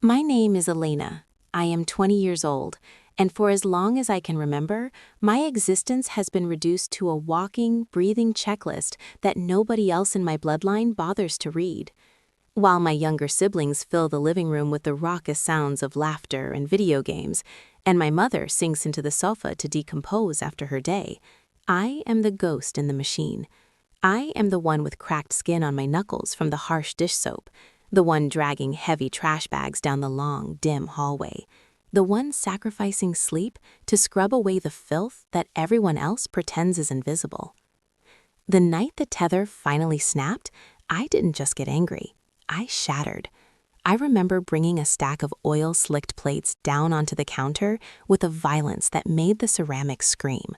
My name is Elena. I am 20 years old, and for as long as I can remember, my existence has been reduced to a walking, breathing checklist that nobody else in my bloodline bothers to read. While my younger siblings fill the living room with the raucous sounds of laughter and video games, and my mother sinks into the sofa to decompose after her day, I am the ghost in the machine. I am the one with cracked skin on my knuckles from the harsh dish soap, the one dragging heavy trash bags down the long, dim hallway, the one sacrificing sleep to scrub away the filth that everyone else pretends is invisible. The night the tether finally snapped, I didn't just get angry. I shattered. I remember bringing a stack of oil-slicked plates down onto the counter with a violence that made the ceramics scream.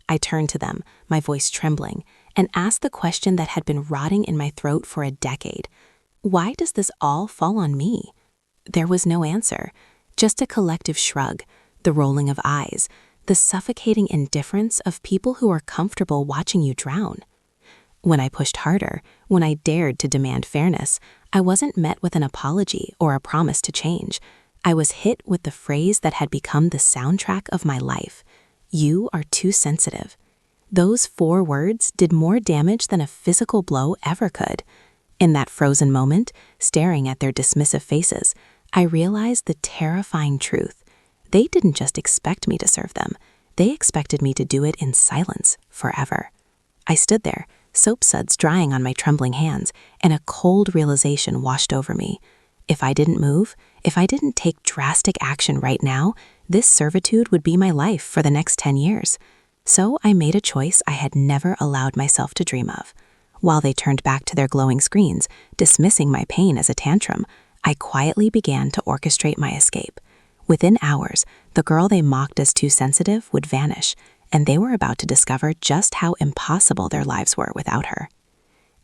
I turned to them, my voice trembling, and asked the question that had been rotting in my throat for a decade. Why does this all fall on me? There was no answer, just a collective shrug, the rolling of eyes, the suffocating indifference of people who are comfortable watching you drown. When I pushed harder, when I dared to demand fairness, I wasn't met with an apology or a promise to change. I was hit with the phrase that had become the soundtrack of my life. You are too sensitive. Those 4 words did more damage than a physical blow ever could. In that frozen moment, staring at their dismissive faces, I realized the terrifying truth. They didn't just expect me to serve them. They expected me to do it in silence forever. I stood there, soap suds drying on my trembling hands, and a cold realization washed over me. If I didn't move, if I didn't take drastic action right now, this servitude would be my life for the next 10 years. So I made a choice I had never allowed myself to dream of. While they turned back to their glowing screens, dismissing my pain as a tantrum, I quietly began to orchestrate my escape. Within hours, the girl they mocked as too sensitive would vanish, and they were about to discover just how impossible their lives were without her.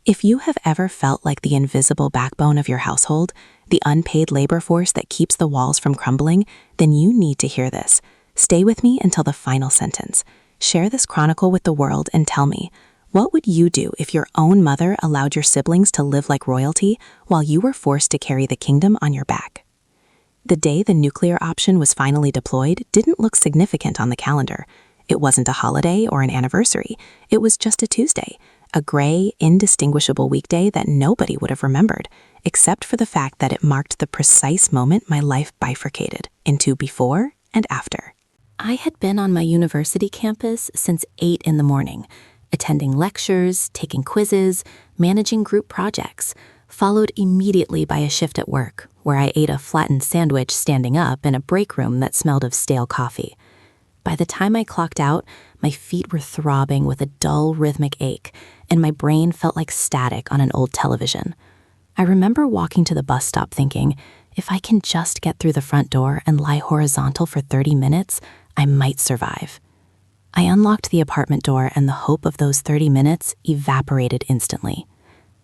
If you have ever felt like the invisible backbone of your household, the unpaid labor force that keeps the walls from crumbling, then you need to hear this. Stay with me until the final sentence. Share this chronicle with the world and tell me, what would you do if your own mother allowed your siblings to live like royalty while you were forced to carry the kingdom on your back? The day the nuclear option was finally deployed didn't look significant on the calendar. It wasn't a holiday or an anniversary. It was just a Tuesday, a gray, indistinguishable weekday that nobody would have remembered, except for the fact that it marked the precise moment my life bifurcated into before and after. I had been on my university campus since 8 in the morning, attending lectures, taking quizzes, managing group projects, followed immediately by a shift at work, where I ate a flattened sandwich standing up in a break room that smelled of stale coffee. By the time I clocked out, my feet were throbbing with a dull rhythmic ache, and my brain felt like static on an old television. I remember walking to the bus stop thinking, if I can just get through the front door and lie horizontal for 30 minutes, I might survive. I unlocked the apartment door, and the hope of those 30 minutes evaporated instantly.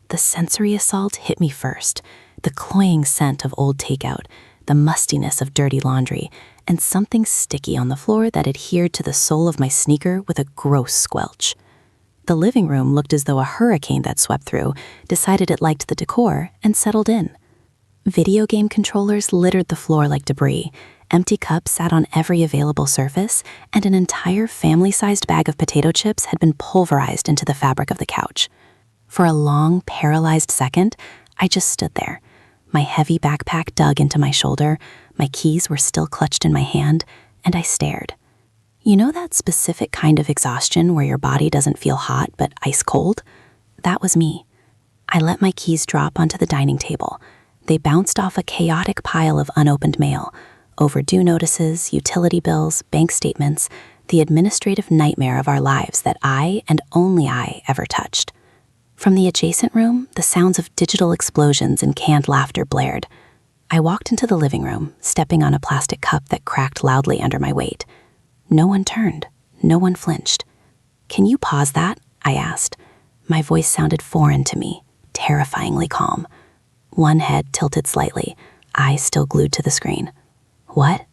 The sensory assault hit me first, the cloying scent of old takeout, the mustiness of dirty laundry, and something sticky on the floor that adhered to the sole of my sneaker with a gross squelch. The living room looked as though a hurricane that swept through decided it liked the decor and settled in. Video game controllers littered the floor like debris, empty cups sat on every available surface, and an entire family-sized bag of potato chips had been pulverized into the fabric of the couch. For a long, paralyzed second, I just stood there. My heavy backpack dug into my shoulder, my keys were still clutched in my hand, and I stared. You know that specific kind of exhaustion where your body doesn't feel hot but ice cold? That was me. I let my keys drop onto the dining table. They bounced off a chaotic pile of unopened mail, overdue notices, utility bills, bank statements, the administrative nightmare of our lives that I and only I ever touched. From the adjacent room, the sounds of digital explosions and canned laughter blared. I walked into the living room, stepping on a plastic cup that cracked loudly under my weight. No one turned. No one flinched. "Can you pause that?" I asked. My voice sounded foreign to me, terrifyingly calm. One head tilted slightly, eyes still glued to the screen. "What?"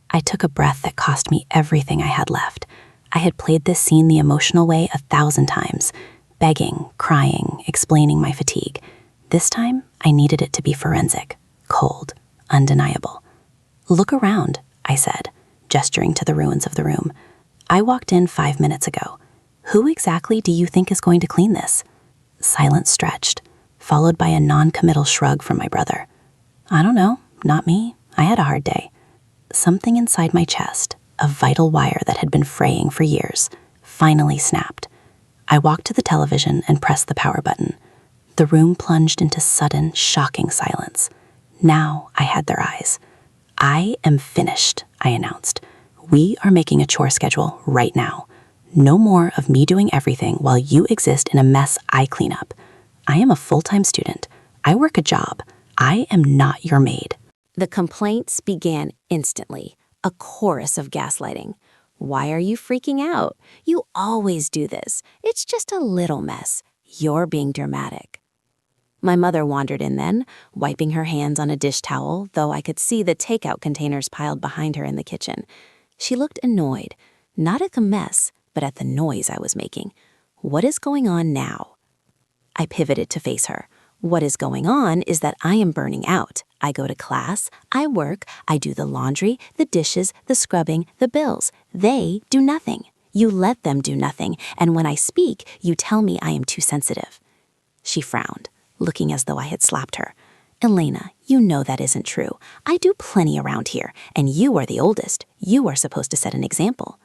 I took a breath that cost me everything I had left. I had played this scene the emotional way 1,000 times, begging, crying, explaining my fatigue. This time, I needed it to be forensic, cold, undeniable. "Look around," I said, gesturing to the ruins of the room. "I walked in 5 minutes ago. Who exactly do you think is going to clean this?" Silence stretched, followed by a non-committal shrug from my brother. "I don't know, not me. I had a hard day." Something inside my chest, a vital wire that had been fraying for years, finally snapped. I walked to the television and pressed the power button. The room plunged into sudden, shocking silence. Now I had their eyes. "I am finished," I announced. "We are making a chore schedule right now. No more of me doing everything while you exist in a mess I clean up. I am a full-time student. I work a job. I am not your maid." The complaints began instantly, a chorus of gaslighting. "Why are you freaking out? You always do this. It's just a little mess. You're being dramatic." My mother wandered in then, wiping her hands on a dish towel, though I could see the takeout containers piled behind her in the kitchen. She looked annoyed, not at the mess, but at the noise I was making. "What is going on now?" I pivoted to face her. "What is going on is that I am burning out. I go to class, I work, I do the laundry, the dishes, the scrubbing, the bills. They do nothing. You let them do nothing, and when I speak, you tell me I am too sensitive." She frowned, looking as though I had slapped her. "Elena, you know that isn't true. I do plenty around here, and you are the oldest. You are supposed to set an example."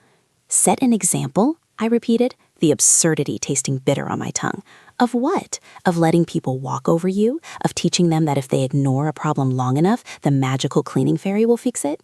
"Set an example?" I repeated, the absurdity tasting bitter on my tongue. "Of what? Of letting people walk over you? Of teaching them that if they ignore a problem long enough, the magical cleaning fairy will fix it?"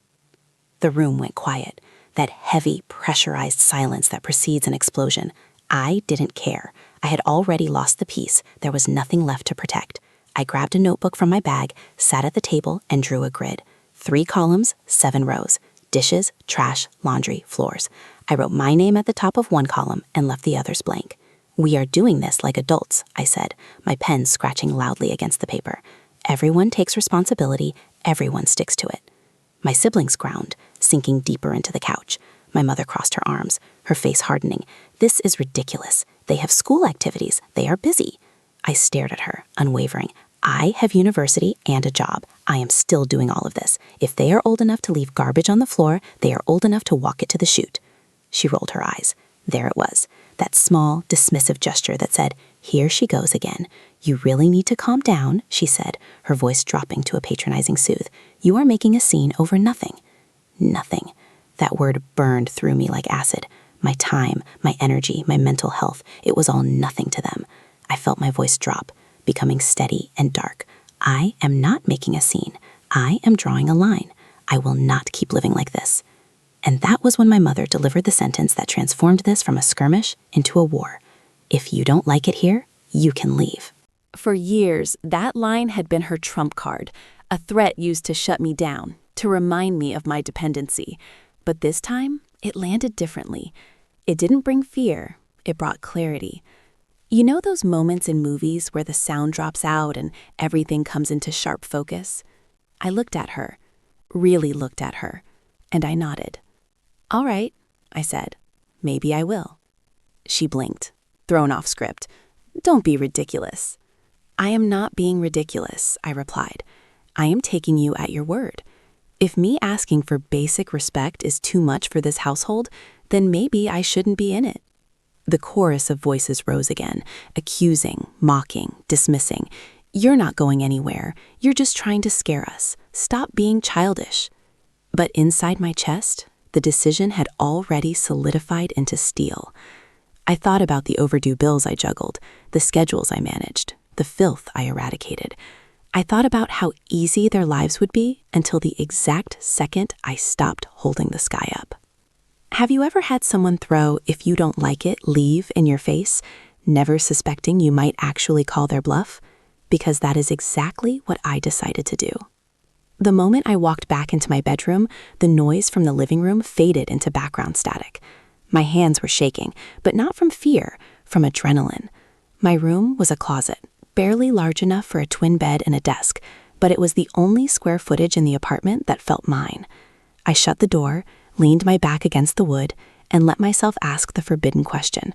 The room went quiet, that heavy, pressurized silence that precedes an explosion. I didn't care. I had already lost the peace. There was nothing left to protect. I grabbed a notebook from my bag, sat at the table, and drew a grid. 3 columns, 7 rows. Dishes, trash, laundry, floors. I wrote my name at the top of one column and left the others blank. "We are doing this like adults," I said, my pen scratching loudly against the paper. "Everyone takes responsibility, everyone sticks to it." My siblings groaned, sinking deeper into the couch. My mother crossed her arms, her face hardening. "This is ridiculous. They have school activities. They are busy." I stared at her, unwavering. "I have university and a job. I am still doing all of this. If they are old enough to leave garbage on the floor, they are old enough to walk it to the chute." She rolled her eyes. There it was, that small, dismissive gesture that said, "Here she goes again. You really need to calm down," she said, her voice dropping to a patronizing soothe. "You are making a scene over nothing." Nothing. That word burned through me like acid. My time, my energy, my mental health, it was all nothing to them. I felt my voice drop, becoming steady and dark. "I am not making a scene. I am drawing a line. I will not keep living like this." And that was when my mother delivered the sentence that transformed this from a skirmish into a war. "If you don't like it here, you can leave." For years, that line had been her trump card, a threat used to shut me down, to remind me of my dependency. But this time, it landed differently. It didn't bring fear, it brought clarity. You know those moments in movies where the sound drops out and everything comes into sharp focus? I looked at her, really looked at her, and I nodded. "All right," I said. "Maybe I will." She blinked, thrown off script. "Don't be ridiculous." "I am not being ridiculous," I replied. "I am taking you at your word. If me asking for basic respect is too much for this household, then maybe I shouldn't be in it." The chorus of voices rose again, accusing, mocking, dismissing. "You're not going anywhere. You're just trying to scare us. Stop being childish." But inside my chest, the decision had already solidified into steel. I thought about the overdue bills I juggled, the schedules I managed, the filth I eradicated. I thought about how easy their lives would be until the exact second I stopped holding the sky up. Have you ever had someone throw "if you don't like it, leave" in your face, never suspecting you might actually call their bluff? Because that is exactly what I decided to do. The moment I walked back into my bedroom, the noise from the living room faded into background static. My hands were shaking, but not from fear, from adrenaline. My room was a closet, barely large enough for a twin bed and a desk, but it was the only square footage in the apartment that felt mine. I shut the door, leaned my back against the wood, and let myself ask the forbidden question.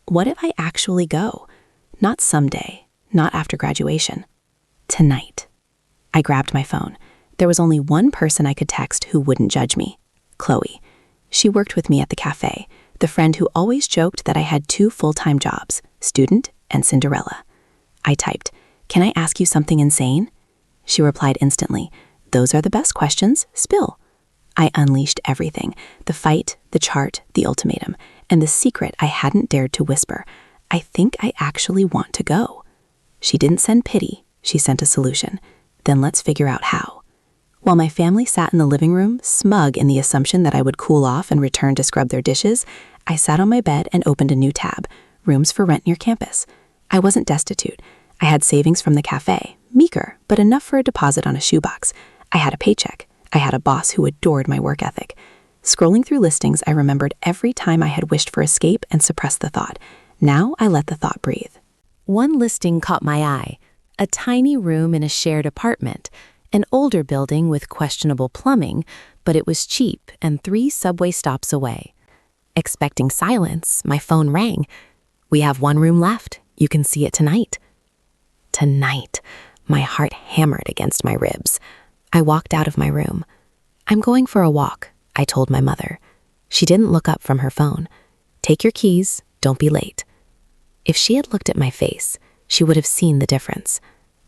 What if I actually go? Not someday, not after graduation. Tonight. I grabbed my phone. There was only one person I could text who wouldn't judge me: Chloe. She worked with me at the cafe, the friend who always joked that I had 2 full-time jobs, student and Cinderella. I typed, "Can I ask you something insane?" She replied instantly, "Those are the best questions, spill." I unleashed everything: the fight, the chart, the ultimatum, and the secret I hadn't dared to whisper: "I think I actually want to go." She didn't send pity, she sent a solution. Then let's figure out how. While my family sat in the living room, smug in the assumption that I would cool off and return to scrub their dishes, I sat on my bed and opened a new tab: rooms for rent near campus. I wasn't destitute. I had savings from the cafe, meager, but enough for a deposit on a shoebox. I had a paycheck. I had a boss who adored my work ethic. Scrolling through listings, I remembered every time I had wished for escape and suppressed the thought. Now I let the thought breathe. One listing caught my eye: a tiny room in a shared apartment, an older building with questionable plumbing, but it was cheap and 3 subway stops away. Expecting silence, my phone rang. "We have 1 room left. You can see it tonight." Tonight. My heart hammered against my ribs. I walked out of my room. "I'm going for a walk," I told my mother. She didn't look up from her phone. "Take your keys, don't be late." If she had looked at my face, she would have seen the difference.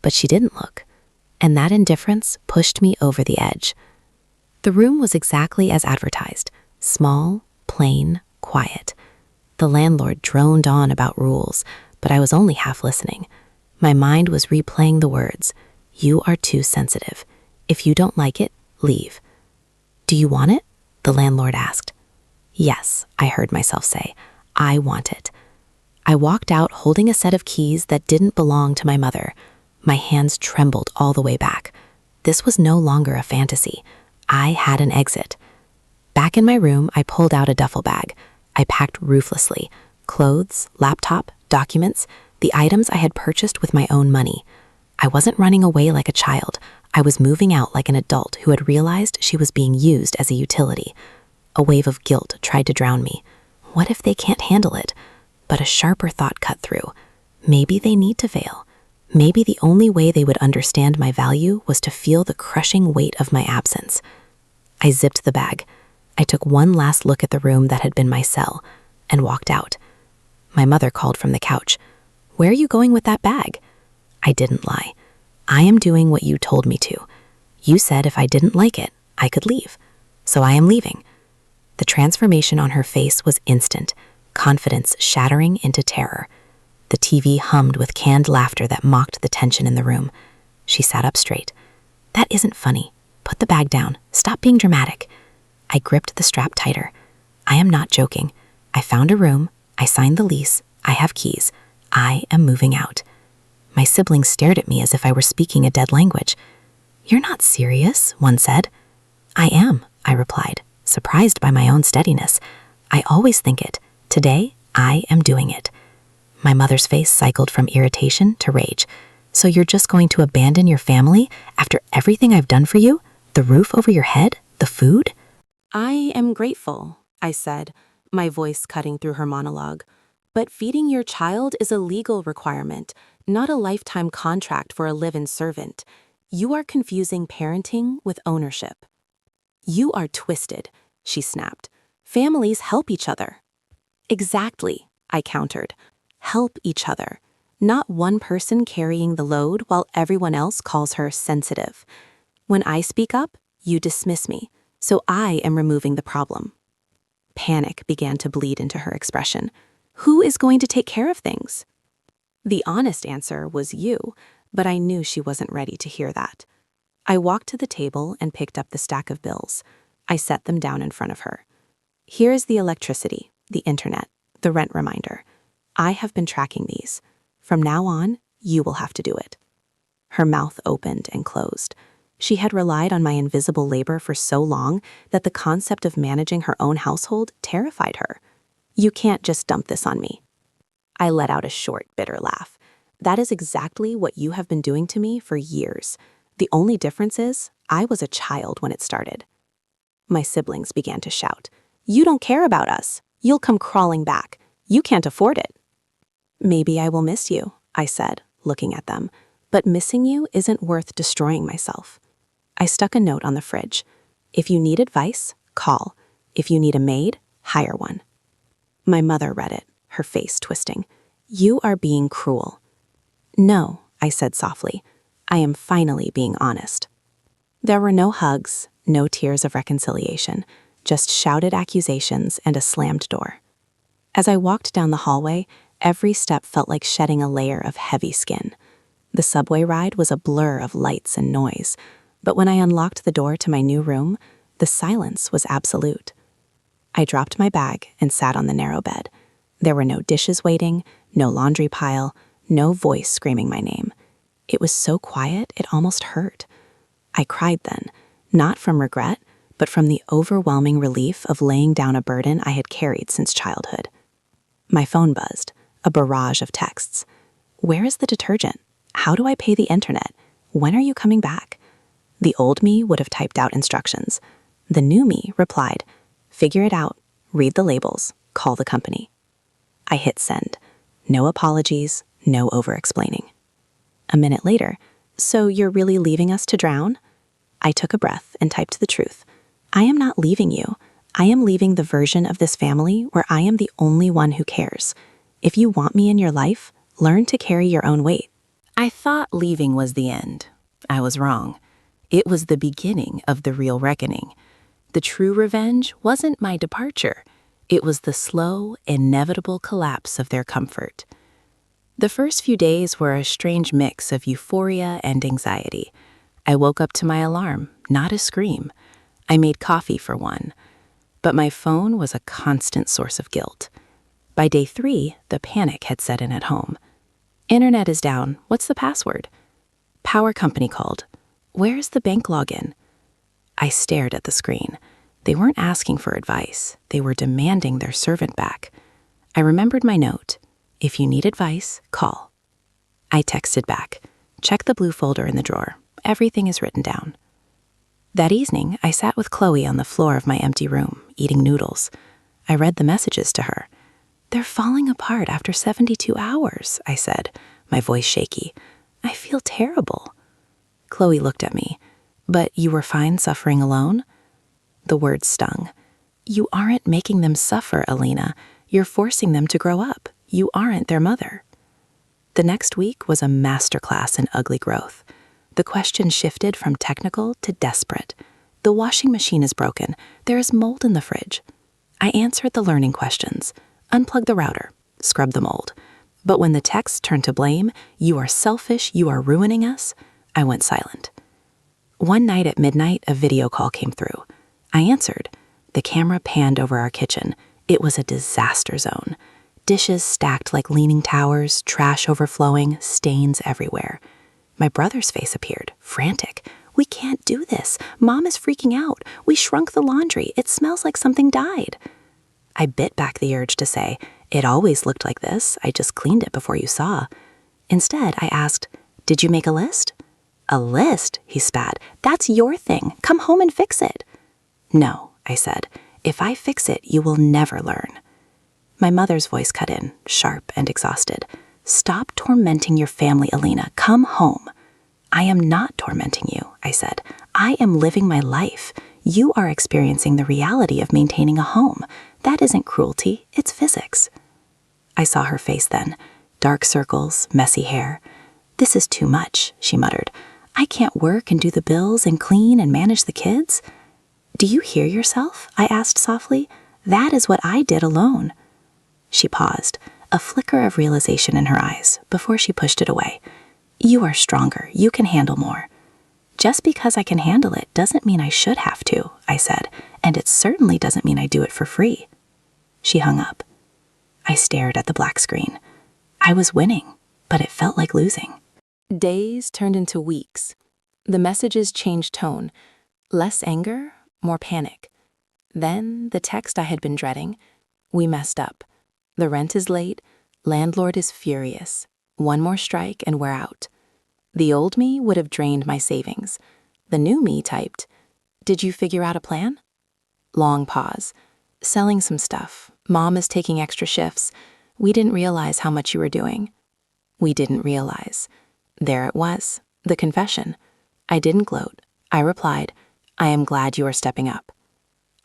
But she didn't look, and that indifference pushed me over the edge. The room was exactly as advertised: small, plain, quiet. The landlord droned on about rules, but I was only half listening. My mind was replaying the words: "You are too sensitive. If you don't like it, leave." "Do you want it?" the landlord asked. "Yes," I heard myself say. "I want it." I walked out holding a set of keys that didn't belong to my mother. My hands trembled all the way back. This was no longer a fantasy. I had an exit. Back in my room, I pulled out a duffel bag. I packed ruthlessly: clothes, laptop, documents, the items I had purchased with my own money. I wasn't running away like a child. I was moving out like an adult who had realized she was being used as a utility. A wave of guilt tried to drown me. What if they can't handle it? But a sharper thought cut through. Maybe they need to fail. Maybe the only way they would understand my value was to feel the crushing weight of my absence. I zipped the bag. I took one last look at the room that had been my cell and walked out. My mother called from the couch. "Where are you going with that bag?" I didn't lie. "I am doing what you told me to. You said if I didn't like it, I could leave. So I am leaving." The transformation on her face was instant, confidence shattering into terror. The TV hummed with canned laughter that mocked the tension in the room. She sat up straight. "That isn't funny. Put the bag down. Stop being dramatic." I gripped the strap tighter. "I am not joking. I found a room. I signed the lease. I have keys. I am moving out." My siblings stared at me as if I were speaking a dead language. "You're not serious," one said. "I am," I replied, surprised by my own steadiness. "I always think it. Today, I am doing it." My mother's face cycled from irritation to rage. "So you're just going to abandon your family after everything I've done for you? The roof over your head? The food?" "I am grateful," I said, my voice cutting through her monologue. "But feeding your child is a legal requirement, not a lifetime contract for a live-in servant. You are confusing parenting with ownership." "You are twisted," she snapped. "Families help each other." "Exactly," I countered. "Help each other. Not one person carrying the load while everyone else calls her sensitive. When I speak up, you dismiss me, so I am removing the problem." Panic began to bleed into her expression. "Who is going to take care of things?" The honest answer was you, but I knew she wasn't ready to hear that. I walked to the table and picked up the stack of bills. I set them down in front of her. "Here is the electricity, the internet, the rent reminder. I have been tracking these. From now on, you will have to do it." Her mouth opened and closed. She had relied on my invisible labor for so long that the concept of managing her own household terrified her. "You can't just dump this on me." I let out a short, bitter laugh. "That is exactly what you have been doing to me for years. The only difference is I was a child when it started." My siblings began to shout. "You don't care about us. You'll come crawling back. You can't afford it." "Maybe I will miss you," I said, looking at them. "But missing you isn't worth destroying myself." I stuck a note on the fridge. If you need advice, call. If you need a maid, hire one. My mother read it, her face twisting. You are being cruel. No, I said softly. I am finally being honest. There were no hugs, no tears of reconciliation, just shouted accusations and a slammed door. As I walked down the hallway, every step felt like shedding a layer of heavy skin. The subway ride was a blur of lights and noise, but when I unlocked the door to my new room, the silence was absolute. I dropped my bag and sat on the narrow bed. There were no dishes waiting, no laundry pile, no voice screaming my name. It was so quiet, it almost hurt. I cried then, not from regret, but from the overwhelming relief of laying down a burden I had carried since childhood. My phone buzzed, a barrage of texts. Where is the detergent? How do I pay the internet? When are you coming back? The old me would have typed out instructions. The new me replied, figure it out, read the labels, call the company. I hit send. No apologies, no over-explaining. A minute later, so you're really leaving us to drown? I took a breath and typed the truth. I am not leaving you. I am leaving the version of this family where I am the only one who cares. If you want me in your life, learn to carry your own weight. I thought leaving was the end. I was wrong. It was the beginning of the real reckoning. The true revenge wasn't my departure. It was the slow, inevitable collapse of their comfort. The first few days were a strange mix of euphoria and anxiety. I woke up to my alarm, not a scream. I made coffee for one. But my phone was a constant source of guilt. By day 3, the panic had set in at home. Internet is down. What's the password? Power company called. Where's the bank login? I stared at the screen. They weren't asking for advice. They were demanding their servant back. I remembered my note. If you need advice, call. I texted back. Check the blue folder in the drawer. Everything is written down. That evening, I sat with Chloe on the floor of my empty room, eating noodles. I read the messages to her. They're falling apart after 72 hours, I said, my voice shaky. I feel terrible. Chloe looked at me. But you were fine suffering alone? The words stung. You aren't making them suffer, Alina. You're forcing them to grow up. You aren't their mother. The next week was a masterclass in ugly growth. The question shifted from technical to desperate. The washing machine is broken. There is mold in the fridge. I answered the learning questions. Unplug the router. Scrub the mold. But when the text turned to blame, you are selfish, you are ruining us, I went silent. One night at midnight, a video call came through. I answered. The camera panned over our kitchen. It was a disaster zone. Dishes stacked like leaning towers, trash overflowing, stains everywhere. My brother's face appeared, frantic. We can't do this. Mom is freaking out. We shrunk the laundry. It smells like something died. I bit back the urge to say, it always looked like this. I just cleaned it before you saw. Instead, I asked, did you make a list? A list? He spat. That's your thing. Come home and fix it. No, I said. If I fix it, you will never learn. My mother's voice cut in, sharp and exhausted. Stop tormenting your family, Alina. Come home. I am not tormenting you, I said. I am living my life. You are experiencing the reality of maintaining a home. That isn't cruelty, it's physics. I saw her face then. Dark circles, messy hair. This is too much, she muttered. I can't work and do the bills and clean and manage the kids. Do you hear yourself? I asked softly. That is what I did alone. She paused, a flicker of realization in her eyes, before she pushed it away. You are stronger. You can handle more. Just because I can handle it doesn't mean I should have to, I said, and it certainly doesn't mean I do it for free. She hung up. I stared at the black screen. I was winning, but it felt like losing. Days turned into weeks. The messages changed tone. Less anger, more panic. Then the text I had been dreading. We messed up. The rent is late. Landlord is furious. One more strike and we're out. The old me would have drained my savings. The new me typed, did you figure out a plan? Long pause. Selling some stuff. Mom is taking extra shifts. We didn't realize how much you were doing. We didn't realize. There it was, the confession. I didn't gloat. I replied, "I am glad you are stepping up."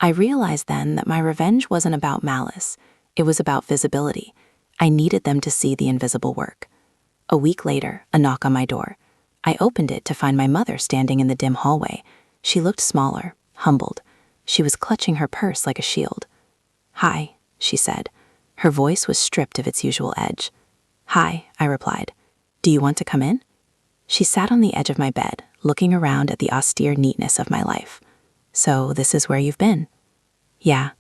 I realized then that my revenge wasn't about malice. It was about visibility. I needed them to see the invisible work. A week later, a knock on my door. I opened it to find my mother standing in the dim hallway. She looked smaller, humbled. She was clutching her purse like a shield. "Hi," she said. Her voice was stripped of its usual edge. "Hi," I replied. "Do you want to come in?" She sat on the edge of my bed, looking around at the austere neatness of my life. "So this is where you've been?" "Yeah."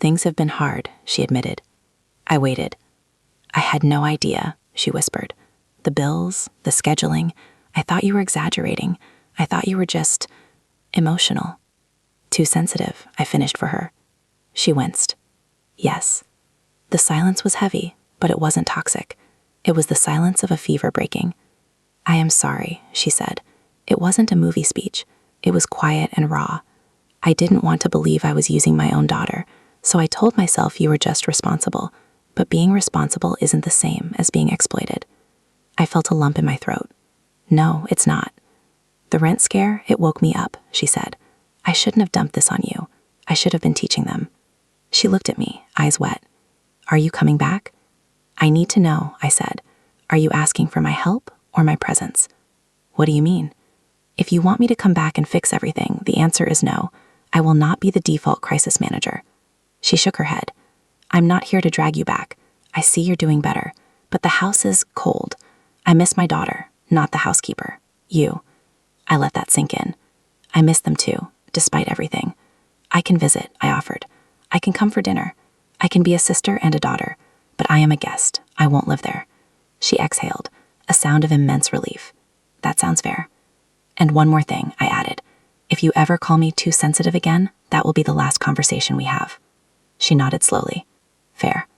"Things have been hard," she admitted. I waited. "I had no idea," she whispered. "The bills, the scheduling. I thought you were exaggerating. I thought you were just emotional." "Too sensitive," I finished for her. She winced. "Yes." The silence was heavy, but it wasn't toxic. It was the silence of a fever breaking. "I am sorry," she said. It wasn't a movie speech. It was quiet and raw. "I didn't want to believe I was using my own daughter, so I told myself you were just responsible. But being responsible isn't the same as being exploited." I felt a lump in my throat. "No, it's not." "The rent scare, it woke me up," she said. "I shouldn't have dumped this on you. I should have been teaching them." She looked at me, eyes wet. "Are you coming back?" "I need to know," I said. "Are you asking for my help or my presence?" "What do you mean?" "If you want me to come back and fix everything, the answer is no. I will not be the default crisis manager." She shook her head. "I'm not here to drag you back. I see you're doing better. But the house is cold. I miss my daughter, not the housekeeper. You." I let that sink in. "I miss them too, despite everything." "I can visit," I offered. "I can come for dinner. I can be a sister and a daughter. But I am a guest. I won't live there." She exhaled, a sound of immense relief. "That sounds fair." "And one more thing," I added. "If you ever call me too sensitive again, that will be the last conversation we have." She nodded slowly. "Fair."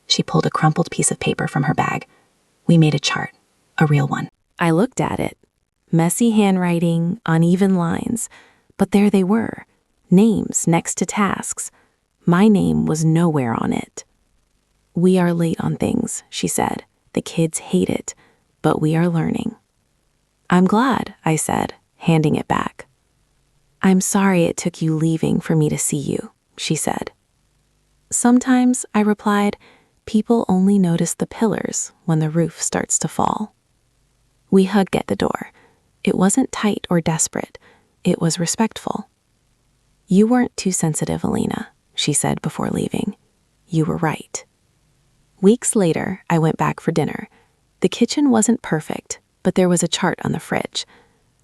She pulled a crumpled piece of paper from her bag. We made a chart, a real one. I looked at it. Messy handwriting, uneven lines. But there they were, names next to tasks. My name was nowhere on it. "We are late on things," she said. "The kids hate it, but we are learning." "I'm glad," I said, handing it back. "I'm sorry it took you leaving for me to see you," she said. "Sometimes," I replied, "people only notice the pillars when the roof starts to fall." We hugged at the door. It wasn't tight or desperate. It was respectful. "You weren't too sensitive, Alina," she said before leaving. "You were right." Weeks later, I went back for dinner. The kitchen wasn't perfect, but there was a chart on the fridge.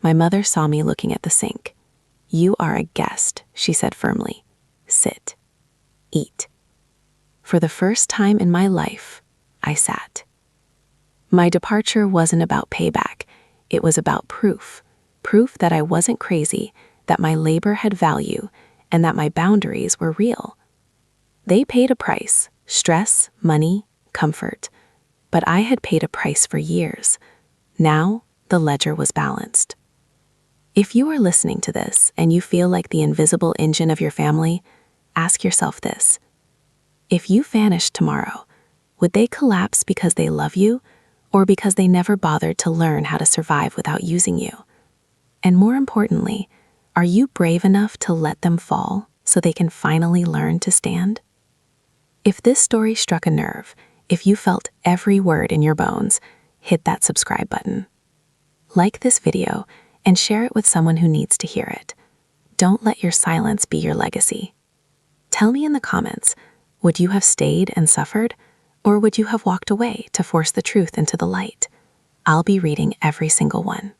My mother saw me looking at the sink. "You are a guest," she said firmly. "Sit. Eat." For the first time in my life, I sat. My departure wasn't about payback. It was about proof. Proof that I wasn't crazy, that my labor had value, and that my boundaries were real. They paid a price: stress, money, comfort. But I had paid a price for years. Now, the ledger was balanced. If you are listening to this and you feel like the invisible engine of your family, ask yourself this. If you vanished tomorrow, would they collapse because they love you, or because they never bothered to learn how to survive without using you? And more importantly, are you brave enough to let them fall so they can finally learn to stand? If this story struck a nerve, if you felt every word in your bones, hit that subscribe button. Like this video and share it with someone who needs to hear it. Don't let your silence be your legacy. Tell me in the comments, would you have stayed and suffered, or would you have walked away to force the truth into the light? I'll be reading every single one.